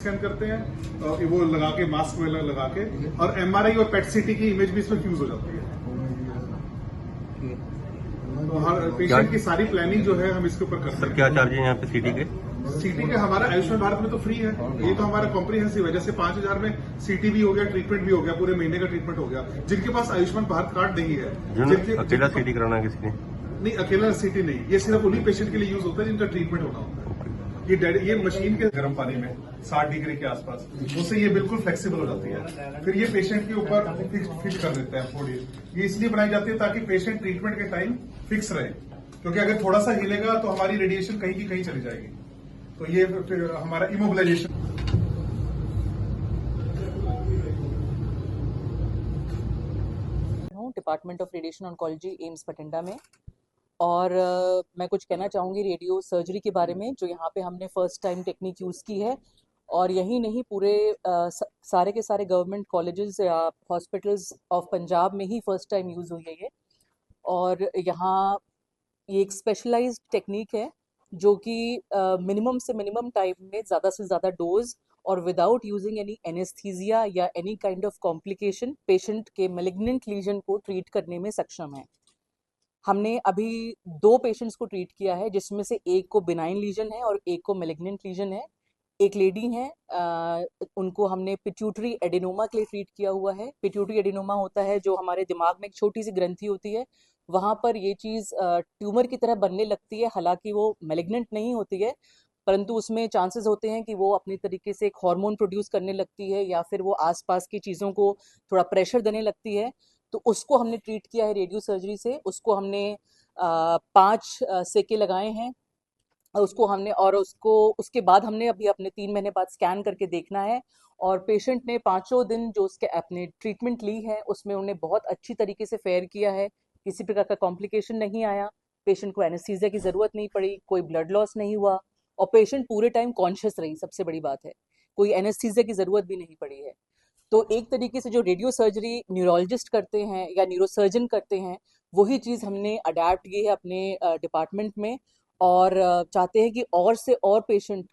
Scan करते हैं वो लगा के मास्क वगैरह लगा के, और एमआरआई और पेट सीटी की इमेज भी इसमें फ्यूज हो जाती है। तो हर पेशेंट की सारी प्लानिंग जो है हम इसके ऊपर करते हैं। सर क्या चार्ज है यहाँ पे सीटी के? सीटी के हमारा आयुष्मान भारत में तो फ्री है, ये तो हमारा कॉम्प्रिहेंसिव है। जैसे 5,000 में सीटी भी हो गया, ट्रीटमेंट भी हो गया, पूरे महीने का ट्रीटमेंट हो गया। जिनके पास आयुष्मान भारत कार्ड नहीं है, अकेला सीटी कराना है किसी ने? नहीं, अकेला सीटी नहीं, ये सिर्फ उन्हीं पेशेंट के लिए यूज होता है जिनका ट्रीटमेंट होना होता है। ये मशीन के गर्म पानी में 60 डिग्री के आसपास, उससे ये बिल्कुल फ्लेक्सिबल हो जाती है। फिर ये पेशेंट के ऊपर फिक्स कर देते हैं बॉडी। ये इसलिए बनाई जाती है ताकि पेशेंट ट्रीटमेंट के टाइम फिक्स रहे, क्योंकि अगर थोड़ा सा हिलेगा तो हमारी रेडिएशन कहीं की कहीं चली जाएगी। तो ये फिर हमारा immobilization. Department of radiation oncology, AIIMS Bathinda में। और मैं कुछ कहना चाहूँगी रेडियो सर्जरी के बारे में, जो यहाँ पे हमने फर्स्ट टाइम टेक्निक यूज़ की है। और यही नहीं, पूरे सारे के सारे गवर्नमेंट कॉलेजेस या हॉस्पिटल्स ऑफ पंजाब में ही फर्स्ट टाइम यूज़ हुई है ये। और यहाँ ये एक स्पेशलाइज्ड टेक्निक है जो कि मिनिमम से मिनिमम टाइम में ज़्यादा से ज़्यादा डोज और विदाउट यूजिंग एनी एनेस्थीसिया या any kind of complication patient के मैलिग्नेंट लीजन को ट्रीट करने में सक्षम है। हमने अभी 2 पेशेंट्स को ट्रीट किया है, जिसमें से एक को बिनाइन लीजन है और एक को मैलिग्नेंट लीजन है। एक लेडी है, उनको हमने पिट्यूटरी एडिनोमा के लिए ट्रीट किया हुआ है। पिट्यूटरी एडिनोमा होता है जो हमारे दिमाग में एक छोटी सी ग्रंथि होती है, वहाँ पर ये चीज़ ट्यूमर की तरह बनने लगती है। हालांकि वो मैलिग्नेंट नहीं होती है, परंतु उसमें चांसेस होते हैं कि वो अपनी तरीके से एक हार्मोन प्रोड्यूस करने लगती है या फिर वो आसपास की चीज़ों को थोड़ा प्रेशर देने लगती है। तो उसको हमने ट्रीट किया है रेडियो सर्जरी से। उसको हमने 5 सेके लगाए हैं उसको हमने, और उसके बाद हमने अभी अपने 3 महीने बाद स्कैन करके देखना है। और पेशेंट ने 5 दिन जो उसके अपने ट्रीटमेंट ली है उसमें उन्हें बहुत अच्छी तरीके से फेयर किया है। किसी प्रकार का कॉम्प्लिकेशन नहीं आया, पेशेंट को एनेस्थीसिया की ज़रूरत नहीं पड़ी, कोई ब्लड लॉस नहीं हुआ, और पेशेंट पूरे टाइम कॉन्शियस रही। सबसे बड़ी बात है, कोई एनेस्थीसिया की ज़रूरत भी नहीं पड़ी है। तो एक तरीके से जो रेडियो सर्जरी न्यूरोलॉजिस्ट करते हैं या न्यूरोसर्जन करते हैं, वही चीज़ हमने अडेप्ट की है अपने डिपार्टमेंट में। और चाहते हैं कि और से और पेशेंट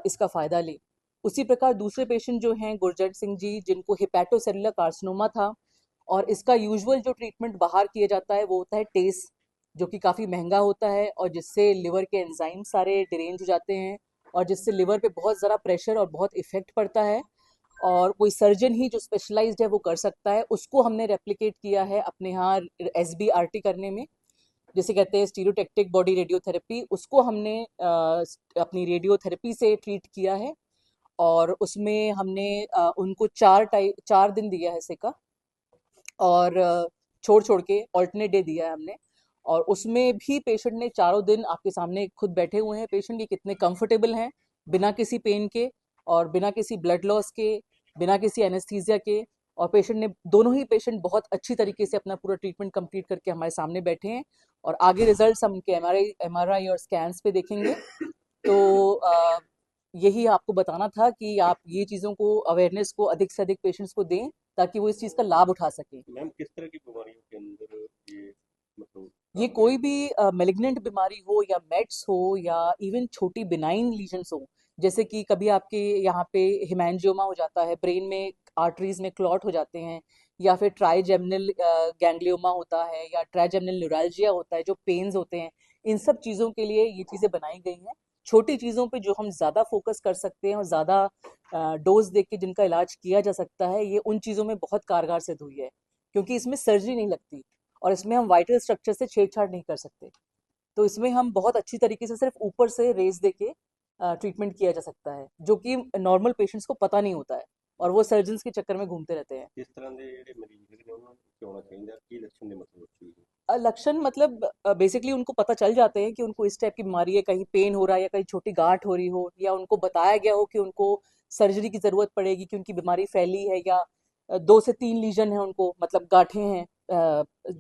इसका फ़ायदा लें। उसी प्रकार दूसरे पेशेंट जो हैं गुरजंट सिंह जी, जिनको हेपेटोसेलुलर कार्सिनोमा था, और इसका यूजुअल जो ट्रीटमेंट बाहर किया जाता है वो होता है टेस, जो कि काफ़ी महंगा होता है और जिससे लिवर के एंजाइम सारे डिरेंज हो जाते हैं और जिससे लिवर पे बहुत ज़रा प्रेशर और बहुत इफेक्ट पड़ता है। और कोई सर्जन ही जो स्पेशलाइज्ड है वो कर सकता है। उसको हमने रेप्लिकेट किया है अपने यहाँ SBRT करने में, जिसे कहते हैं स्टीरियोटैक्टिक बॉडी रेडियोथेरेपी। उसको हमने अपनी रेडियोथेरेपी से ट्रीट किया है। और उसमें हमने उनको 4 दिन दिया है सेका, और छोड़ छोड़ के ऑल्टरनेट डे दिया है हमने। और उसमें भी पेशेंट ने 4 दिन, आपके सामने खुद बैठे हुए हैं पेशेंट, ये कितने कंफर्टेबल हैं, बिना किसी पेन के और बिना किसी ब्लड लॉस के, बिना किसी एनेस्थीसिया के। और पेशेंट ने, दोनों ही पेशेंट बहुत अच्छी तरीके से अपना पूरा ट्रीटमेंट कंप्लीट करके हमारे सामने बैठे हैं। और आगे रिजल्ट्स हम उनके MRI और स्कैन्स पे देखेंगे। तो यही आपको बताना था कि आप ये चीज़ों को, अवेयरनेस को अधिक से अधिक पेशेंट्स को दें ताकि वो इस चीज़ का लाभ उठा सकें। मैम किस तरह की बीमारियों के अंदर ये मतलब ये कोई भी मेलिग्नेंट बीमारी हो या मेट्स हो या इवन छोटी बिनाइन लीजन्स हो, जैसे कि कभी आपके यहाँ पे हिमैंजियोमा हो जाता है, ब्रेन में आर्टरीज में क्लॉट हो जाते हैं, या फिर ट्राइजेमिनल गैंग्लियोमा होता है या ट्राइजेमिनल न्यूरल्जिया होता है, जो पेन्स होते हैं। इन सब चीज़ों के लिए ये चीज़ें बनाई गई हैं। छोटी चीज़ों पे जो हम ज़्यादा फोकस कर सकते हैं और ज़्यादा डोज दे के जिनका इलाज किया जा सकता है, ये उन चीज़ों में बहुत कारगर सिद्ध हुई है, क्योंकि इसमें सर्जरी नहीं लगती और इसमें हम वाइटल स्ट्रक्चर से छेड़छाड़ नहीं कर सकते। तो इसमें हम बहुत अच्छी तरीके से सिर्फ ऊपर से रेज देके ट्रीटमेंट किया जा सकता है, जो कि नॉर्मल पेशेंट्स को पता नहीं होता है और वो सर्जन्स के चक्कर में घूमते रहते हैं। इस तरह के ਜਿਹੜੇ ਮਰੀਜ਼ ਨੇ ਉਹਨਾਂ ਨੂੰ ਕੀ ਹੋਣਾ ਚਾਹੀਦਾ, ਕੀ ਲੱਛਣ ਨੇ ਮਤਲਬ ਚੀਜ਼? लक्षण मतलब बेसिकली उनको पता चल जाते हैं कि उनको इस टाइप की बीमारी है, कहीं पेन हो रहा है या कहीं छोटी गांठ हो रही हो, या उनको बताया गया हो कि उनको सर्जरी की ज़रूरत पड़ेगी क्योंकि बीमारी फैली है, या 2 से 3 लीजन है उनको, मतलब गांठें हैं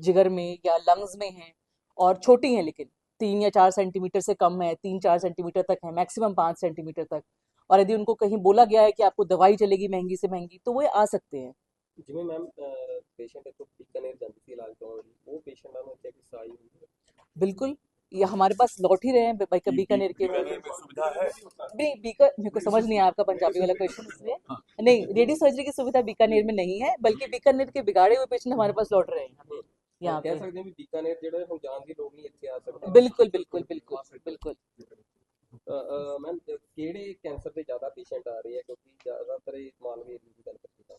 जिगर में या लंग्स में हैं, और छोटी हैं लेकिन 3 या 4 सेंटीमीटर से कम है, 3-4 सेंटीमीटर तक है, मैक्सिमम 5 सेंटीमीटर तक। और यदि उनको कहीं बोला गया है कि आपको दवाई चलेगी महंगी से महंगी, तो वो आ सकते हैं। ਜਿਵੇਂ ਮੈਮ ਪੇਸ਼ੈਂਟ ਇੱਥੋਂ ਬੀਕਾਨੇਰ ਜਾਂਦੀ ਸੀ ਇਲਾਜ ਕਰਵਾਉਣ ਲਈ, ਉਹ ਪੇਸ਼ੈਂਟਾਂ ਨੂੰ ਇੱਥੇ ਕਿਸ ਆਈ ਹੁੰਦੀ ਹੈ? बिल्कुल, ये हमारे पास लौट ही रहे हैं बीकानेर के बीकानेर में सुविधा है। नहीं बीका मेरे को समझ नहीं आया आपका पंजाबी वाला क्वेश्चन इसलिए नहीं रेडियो सर्जरी की सुविधा बीकानेर में नहीं है बल्कि बीकानेर के बिगाड़े हुए पेशेंट हमारे पास लौट रहे हैं यहाँ ਕਹਿ पे ਸਕਦੇ ਹਾਂ ਵੀ ਬੀਕਾਨੇਰ ਜਿਹੜਾ ਹੁਣ ਜਾਣ ਦੀ ਲੋੜ ਨਹੀਂ ਇੱਥੇ ਆ ਸਕਦੇ बिल्कुल बिल्कुल बिल्कुल बिल्कुल ਮੈਮ ਕਿਹੜੇ ਕੈਂਸਰ ਦੇ ਜ਼ਿਆਦਾ ਪੇਸ਼ੈਂਟ ਆ ਰਹੇ ਆ ਕਿਉਂਕਿ ਜ਼ਿਆਦਾਤਰ ਇਹ ਮਾਲਵੇ ਏਰੀਆ ਦੀ ਗੱਲ ਕਰਦੇ ਹਾਂ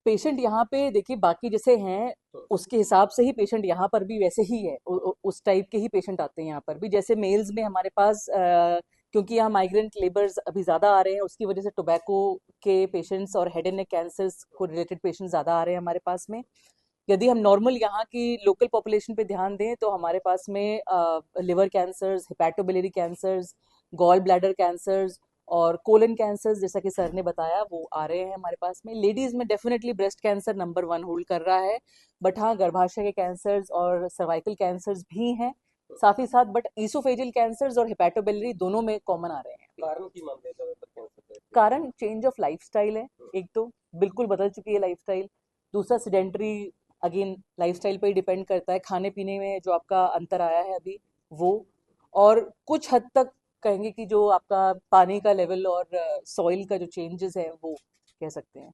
पेशेंट यहाँ पे देखिए बाकी जैसे हैं उसके हिसाब से ही पेशेंट यहाँ पर भी वैसे ही है उस टाइप के ही पेशेंट आते हैं यहाँ पर भी जैसे मेल्स में हमारे पास क्योंकि यहाँ माइग्रेंट लेबर्स अभी ज़्यादा आ रहे हैं उसकी वजह से टोबैको के पेशेंट्स और हेड एंड नेक कैंसर्स को रिलेटेड पेशेंट्स ज़्यादा आ रहे हैं हमारे पास में यदि हम नॉर्मल यहाँ की लोकल पॉपुलेशन पे ध्यान दें तो हमारे पास में liver cancers hepatobiliary cancers gall bladder cancers और कोलन कैंसर्स जैसा कि सर ने बताया वो आ रहे हैं हमारे पास में लेडीज में definitely breast cancer number 1 hold कर रहा है बट हाँ गर्भाशय के कैंसर्स और सर्वाइकल कैंसर्स भी हैं साथ ही साथ बट ईसोफेजियल कैंसर्स और हिपैटोबिलियरी दोनों में कॉमन आ रहे हैं ਕਾਰਨ ਕੀ ਮੰਨਦੇ ਜ਼ਿਆਦਾਤਰ ਕੈਂਸਰ ਦੇ कारण चेंज ऑफ लाइफस्टाइल है एक तो बिल्कुल बदल चुकी है लाइफस्टाइल दूसरा सिडेंटरी अगेन लाइफस्टाइल पर ही डिपेंड करता है खाने पीने में जो आपका अंतर आया है अभी वो और कुछ हद तक कहेंगे कि जो आपका पानी का लेवल और सॉइल का जो चेंजेस है वो कह सकते हैं